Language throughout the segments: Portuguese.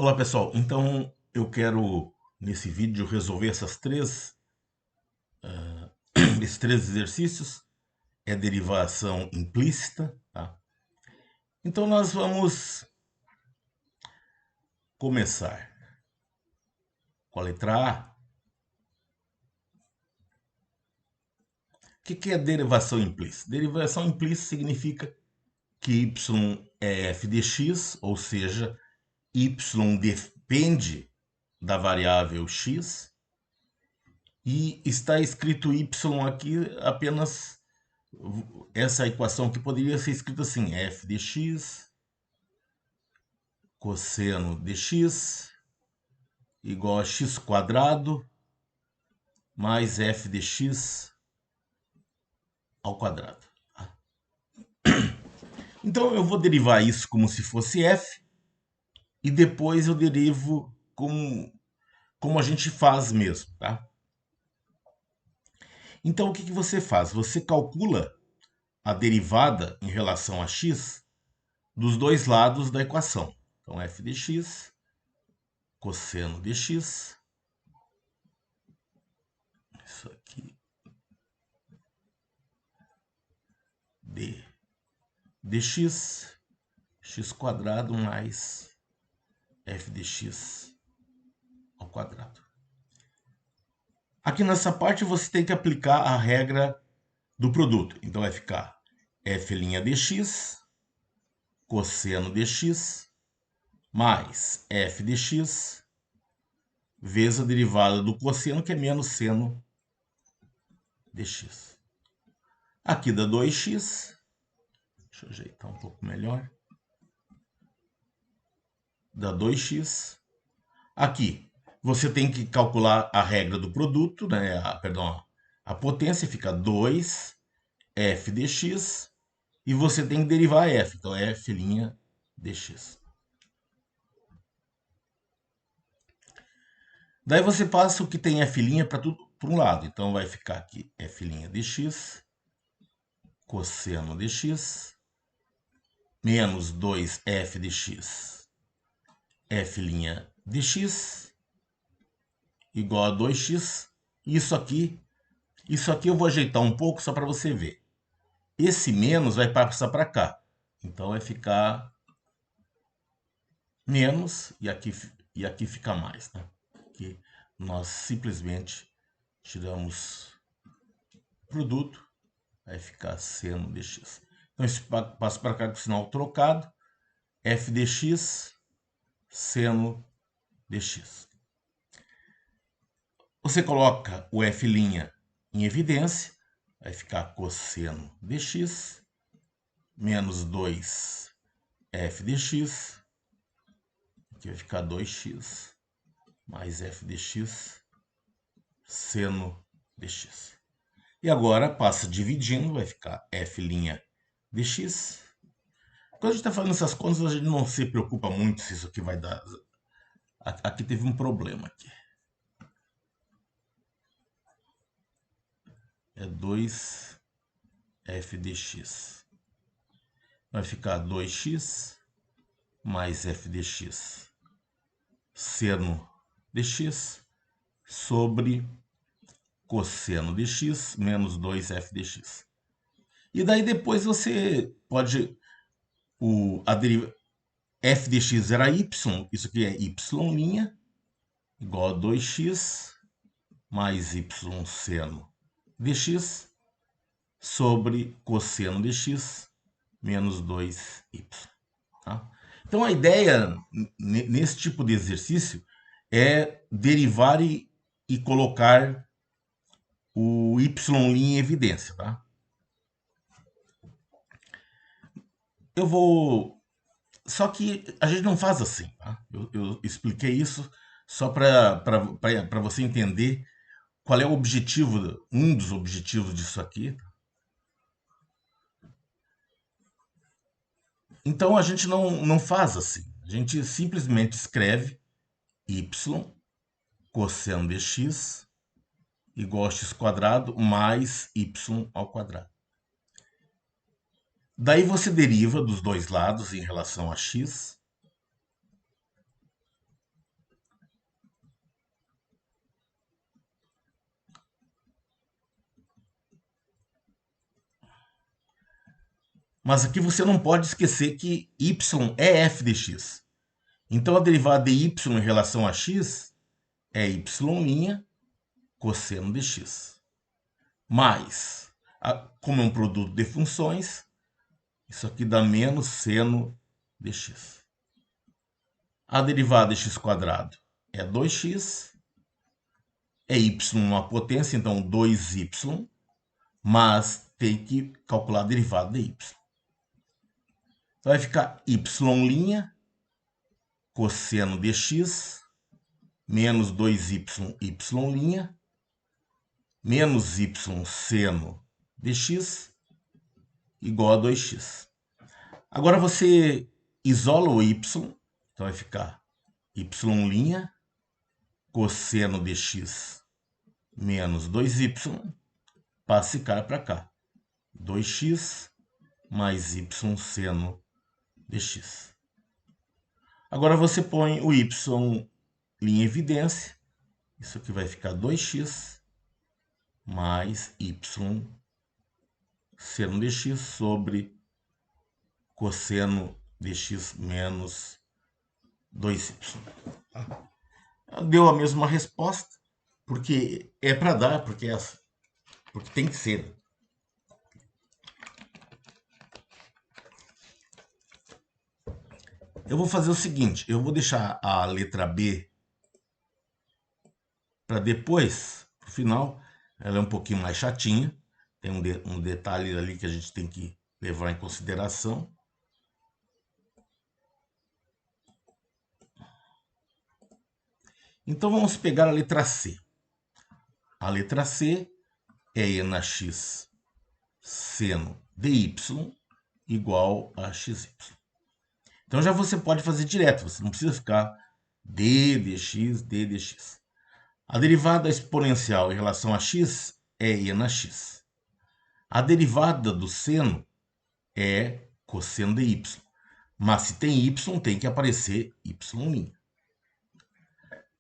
Olá pessoal, então eu quero nesse vídeo resolver esses três exercícios, é derivação implícita, tá? Então nós vamos começar com a letra A. O que é derivação implícita? Derivação implícita significa que y é f de x, ou seja, y depende da variável x, e está escrito y aqui apenas essa equação que poderia ser escrita assim: f de x cosseno de x igual a x quadrado mais f de x ao quadrado. Então eu vou derivar isso como se fosse f e depois eu derivo como a gente faz mesmo, tá? Então o que você faz? Você calcula a derivada em relação a x dos dois lados da equação. Então f de x cosseno de x, isso aqui, dx, x quadrado mais f de x ao quadrado. Aqui nessa parte você tem que aplicar a regra do produto. Então vai ficar f' dx cosseno dx mais f dx vezes a derivada do cosseno, que é menos seno dx. Aqui dá 2x. Deixa eu ajeitar um pouco melhor. Dá 2x. Aqui você tem que calcular a regra do produto, né? A potência fica 2f dx e você tem que derivar f. Então é f' dx. Daí você passa o que tem f' para tudo para um lado. Então vai ficar aqui f' dx cosseno dx menos 2f dx f' dx igual a 2x. Isso aqui eu vou ajeitar um pouco só para você ver. Esse menos vai passar para cá. Então vai ficar menos e aqui fica mais, né? Aqui nós simplesmente tiramos produto, vai ficar seno dx. Então isso passa para cá com o sinal trocado, f dx seno dx. Você coloca o f' em evidência, vai ficar cosseno dx menos 2f dx, aqui vai ficar 2x mais f dx seno dx. E agora passa dividindo, vai ficar f' dx. Quando a gente está fazendo essas contas, a gente não se preocupa muito se isso aqui vai dar. Aqui teve um problema aqui. É 2f dx. Vai ficar 2x mais f dx seno dx sobre cosseno dx menos 2f dx. E daí depois você pode... a deriva, f dx era y, isso aqui é y' igual a 2x mais y seno dx sobre cosseno dx menos 2y. Tá? Então a ideia nesse tipo de exercício é derivar e colocar o y' em evidência. Tá? Eu vou... Só que a gente não faz assim. Tá? Eu expliquei isso só para você entender qual é o objetivo, um dos objetivos disso aqui. Então a gente não faz assim. A gente simplesmente escreve y cosseno de x igual a x quadrado mais y ao quadrado. Daí você deriva dos dois lados em relação a x. Mas aqui você não pode esquecer que y é f de x. Então, a derivada de y em relação a x é y' cosseno de x. Mais, como é um produto de funções, isso aqui dá menos seno de x. A derivada de x² é 2x. É y uma potência, então 2y. Mas tem que calcular a derivada de y. Vai ficar y' cosseno de x menos 2y y' menos y seno de x igual a 2x. Agora você isola o y, então vai ficar y' cosseno de x menos 2y, passa esse cara para cá. 2x mais y seno de x. Agora você põe o y em evidência. Isso aqui vai ficar 2x mais y seno de x sobre cosseno de x menos 2y. Deu a mesma resposta, porque é para dar, porque tem que ser. Eu vou fazer o seguinte, eu vou deixar a letra B para depois, no final. Ela é um pouquinho mais chatinha, tem um detalhe ali que a gente tem que levar em consideração. Então vamos pegar a letra C. A letra C é e na x seno de y igual a xy. Então já você pode fazer direto, você não precisa ficar d dx, d dx. A derivada exponencial em relação a x é e na x. A derivada do seno é cosseno de y. Mas se tem y, tem que aparecer y'.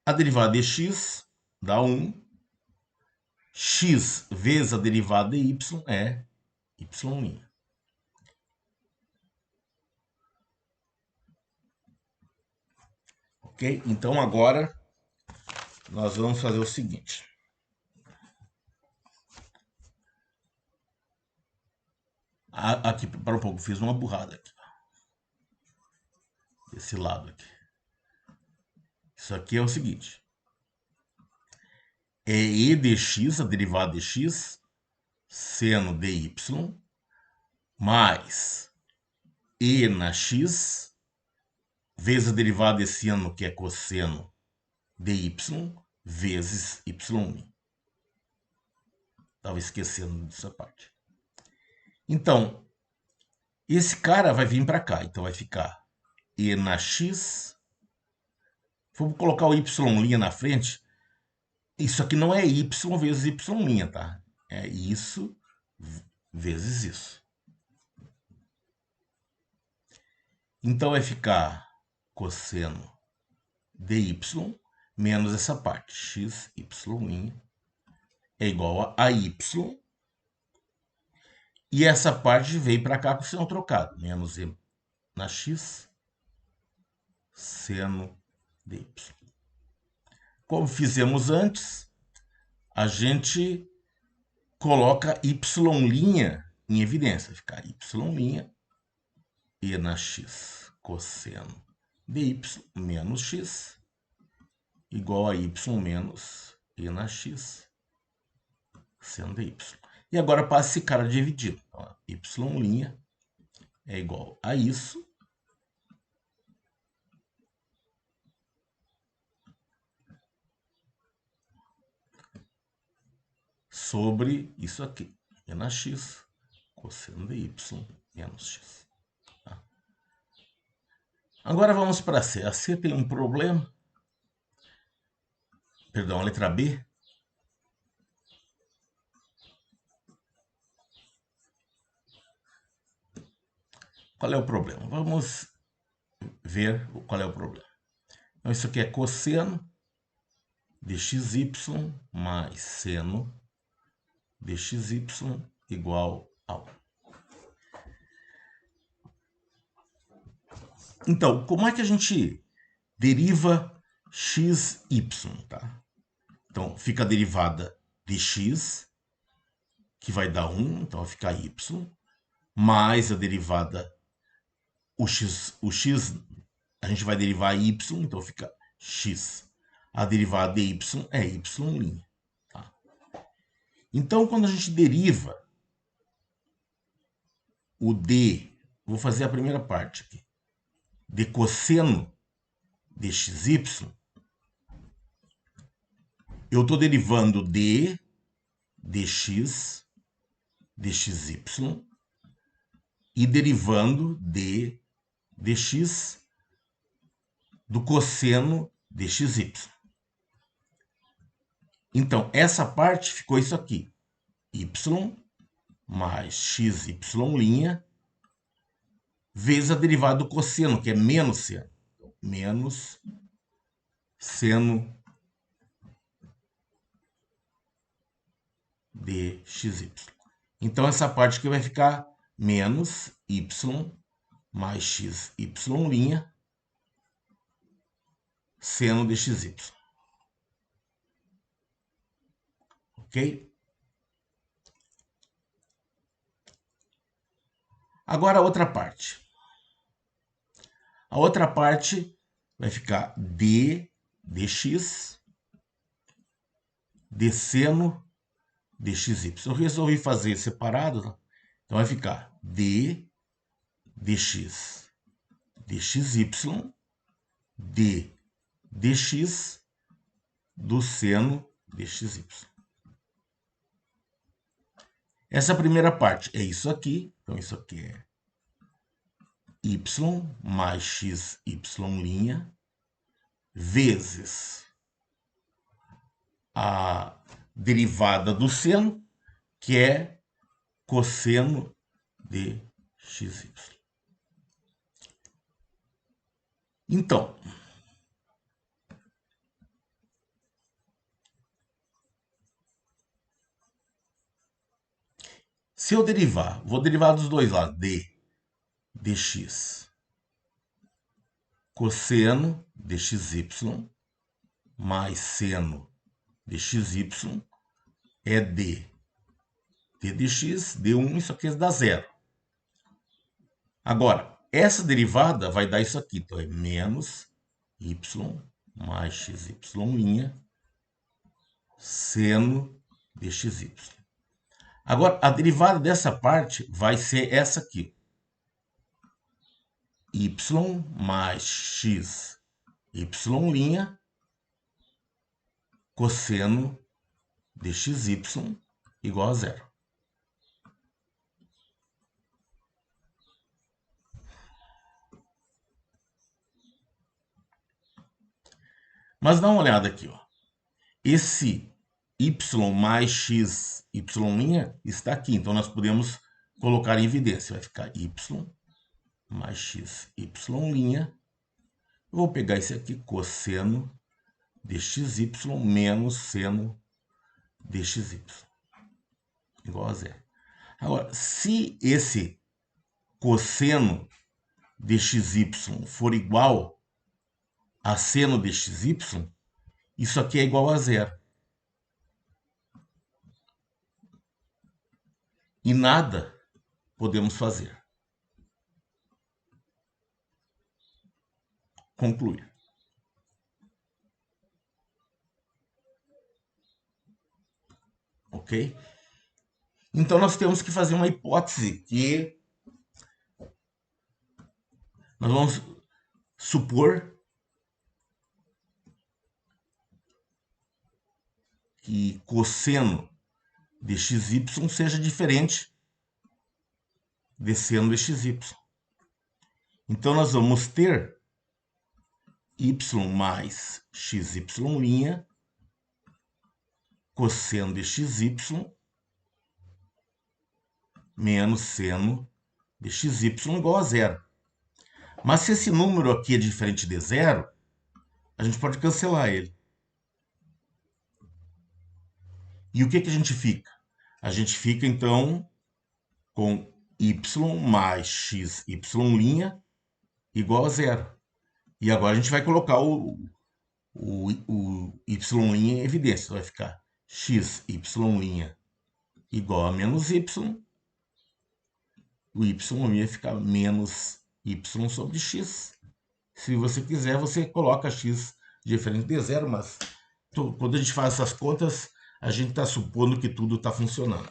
A derivada de x dá 1. X vezes a derivada de y é y'. Ok? Então agora nós vamos fazer o seguinte. Aqui, para um pouco, fiz uma burrada aqui. Desse lado aqui. Isso aqui é o seguinte. É e de x, a derivada de x, seno de y, mais e na x, vezes a derivada de seno, que é cosseno de y, vezes y'. Estava esquecendo dessa parte. Então, esse cara vai vir para cá. Então, vai ficar e na x. Vou colocar o y' na frente. Isso aqui não é y vezes y', tá? É isso vezes isso. Então, vai ficar cosseno de y menos essa parte. X, y' é igual a y. E essa parte veio para cá com o seno trocado. Menos e na x, seno de y. Como fizemos antes, a gente coloca y' em evidência. Fica y' e na x cosseno de y menos x igual a y menos e na x seno de y. E agora passa esse cara dividido. Então, y' é igual a isso sobre isso aqui. E na x cosseno de y menos x. Tá? Agora vamos para C. A C tem um problema. Perdão, a letra B. Qual é o problema? Vamos ver qual é o problema. Então, isso aqui é cosseno de xy mais seno de xy igual a 1. Então, como é que a gente deriva x, y, tá? Então, fica a derivada de x, que vai dar 1, então vai ficar y, mais a derivada, o x a gente vai derivar y, então fica x. A derivada de y é y'. Tá? Então, quando a gente deriva o d, vou fazer a primeira parte aqui, de cosseno de xy, eu estou derivando d dx dxy e derivando d dx do cosseno de xy. Então, essa parte ficou isso aqui. Y mais xy' vezes a derivada do cosseno, que é menos seno. Menos seno de xy. Então, essa parte aqui vai ficar menos y mais xy' seno de xy. Ok? Agora a outra parte. A outra parte vai ficar d dx de seno de xy. Eu resolvi fazer separado, tá? Então vai ficar d dx dxy d dx do seno de xy. Essa primeira parte é isso aqui. Então isso aqui é y mais xy' vezes a derivada do seno, que é cosseno de xy. Então, se eu derivar, vou derivar dos dois lados, d dx cosseno de xy mais seno de xy é d dx, d1, isso aqui dá zero. Agora, essa derivada vai dar isso aqui, então é menos y mais xy' seno de xy. Agora, a derivada dessa parte vai ser essa aqui. Y mais xy' cosseno de xy igual a zero. Mas dá uma olhada aqui, ó. Esse y mais xy' está aqui, então nós podemos colocar em evidência. Vai ficar y mais xy'. Eu vou pegar esse aqui, cosseno de xy menos seno de xy igual a zero. Agora, se esse cosseno de xy for igual a seno de xy, isso aqui é igual a zero. E nada podemos fazer. Concluir. Ok? Então nós temos que fazer uma hipótese que nós vamos supor que cosseno de xy seja diferente de seno de xy. Então nós vamos ter y mais xy' cosseno de xy menos seno de xy igual a zero. Mas se esse número aqui é diferente de zero, a gente pode cancelar ele. E o que a gente fica? A gente fica, então, com y mais xy' igual a zero. E agora a gente vai colocar o y' em evidência. Então vai ficar x, y' igual a menos y. O y' vai ficar menos y sobre x. Se você quiser, você coloca x diferente de zero, mas quando a gente faz essas contas, a gente está supondo que tudo está funcionando.